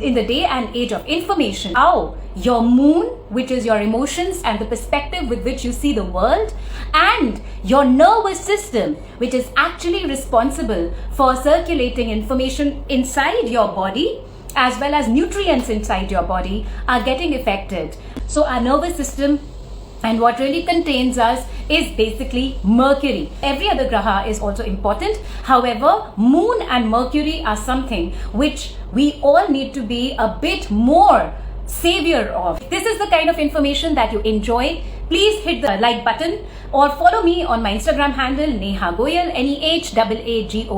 in the day and age of information, how your moon, which is your emotions and the perspective with which you see the world, and your nervous system, which is actually responsible for circulating information inside your body as well as nutrients inside your body, are getting affected. So our nervous system and what really contains us is basically Mercury. Every other graha is also important. However, Moon and Mercury are something which we all need to be a bit more savior of. If this is the kind of information that you enjoy, please hit the like button or follow me on my Instagram handle Nehaa Goyal, NEHAAGOYAL.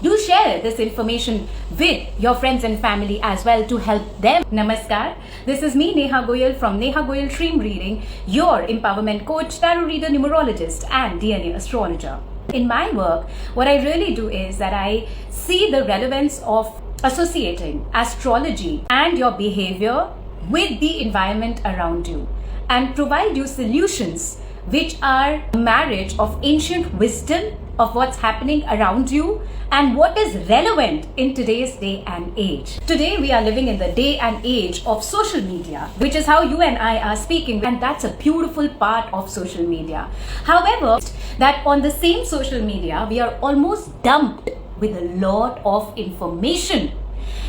Do share this information with your friends and family as well to help them. Namaskar. This is me, Nehaa Goyal from Nehaa Goyal Dream Reading, your empowerment coach, tarot reader, numerologist and DNA astrologer. In my work, what I really do is that I see the relevance of associating astrology and your behavior with the environment around you and provide you solutions which are a marriage of ancient wisdom of what's happening around you and what is relevant in today's day and age. Today we are living in the day and age of social media, which is how you and I are speaking, and that's a beautiful part of social media. However, that on the same social media we are almost dumped with a lot of information.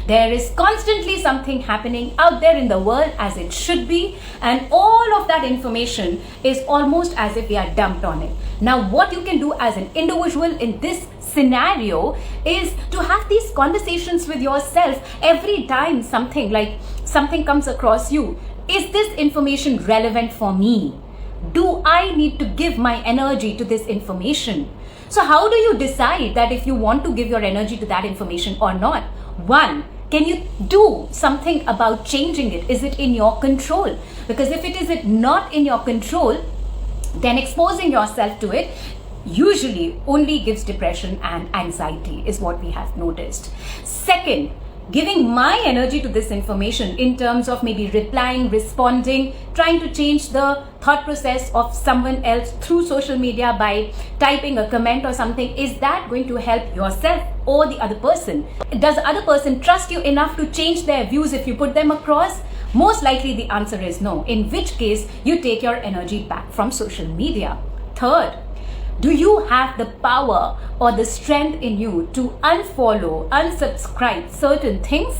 There is constantly something happening out there in the world as it should be, and all of that information is almost as if we are dumped on it. Now, what you can do as an individual in this scenario is to have these conversations with yourself every time something comes across you. Is this information relevant for me? Do I need to give my energy to this information? So how do you decide that if you want to give your energy to that information or not? One, can you do something about changing it? Is it in your control? Because if it is not in your control, then exposing yourself to it usually only gives depression and anxiety, is what we have noticed. Second, giving my energy to this information in terms of maybe replying, responding, trying to change the thought process of someone else through social media by typing a comment or something, is that going to help yourself or the other person? Does the other person trust you enough to change their views if you put them across? Most likely the answer is no, in which case you take your energy back from social media. Third, do you have the power or the strength in you to unfollow, unsubscribe certain things?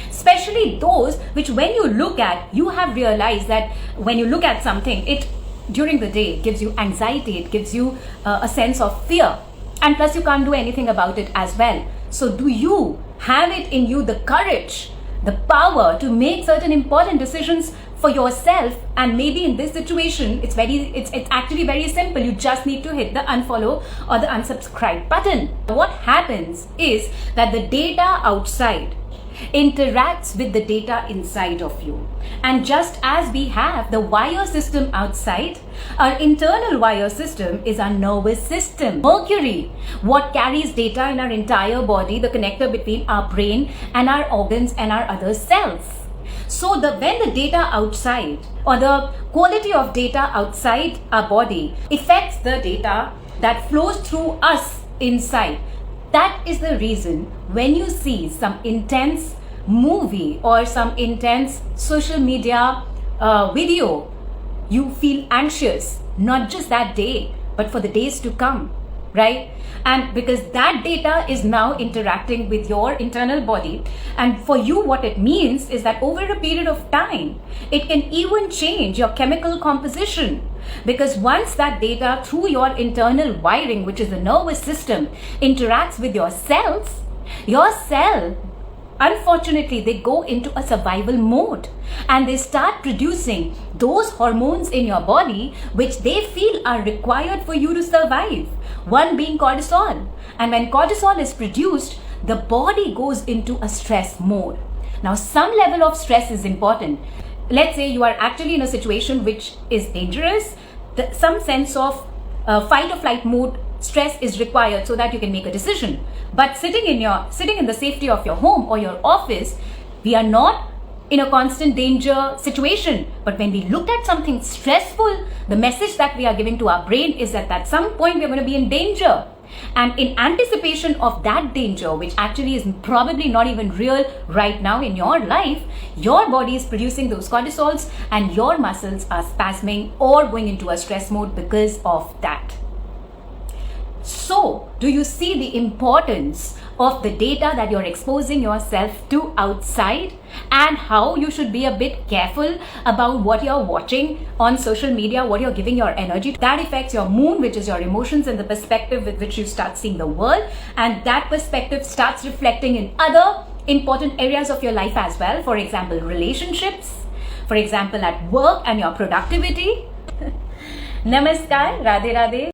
Especially those which when you look at, you have realized that when you look at something, it during the day gives you anxiety, it gives you a sense of fear, and plus you can't do anything about it as well. So do you have it in you the courage, the power to make certain important decisions for yourself? And maybe in this situation it's actually very simple. You just need to hit the unfollow or the unsubscribe button. What happens is that the data outside interacts with the data inside of you, and just as we have the wire system outside, our internal wire system is our nervous system. Mercury, what carries data in our entire body, the connector between our brain and our organs and our other cells. So when the data outside or the quality of data outside our body affects the data that flows through us inside, that is the reason when you see some intense movie or some intense social media video, you feel anxious, not just that day, but for the days to come, right? And because that data is now interacting with your internal body, and for you what it means is that over a period of time, it can even change your chemical composition. Because once that data through your internal wiring, which is the nervous system, interacts with your cells, your cell, unfortunately, they go into a survival mode and they start producing those hormones in your body which they feel are required for you to survive. One being cortisol. And when cortisol is produced, the body goes into a stress mode. Now, some level of stress is important. Let's say you are actually in a situation which is dangerous. Some sense of fight or flight mode stress is required so that you can make a decision. But sitting in the safety of your home or your office, we are not in a constant danger situation. But when we look at something stressful, the message that we are giving to our brain is that at some point we're going to be in danger. And in anticipation of that danger, which actually is probably not even real right now in your life, your body is producing those cortisols and your muscles are spasming or going into a stress mode because of that. So, do you see the importance of the data that you're exposing yourself to outside, and how you should be a bit careful about what you're watching on social media, what you're giving your energy to? That affects your mood, which is your emotions, and the perspective with which you start seeing the world, and that perspective starts reflecting in other important areas of your life as well. For example, relationships, for example, at work and your productivity. Namaskar, Radhe Radhe.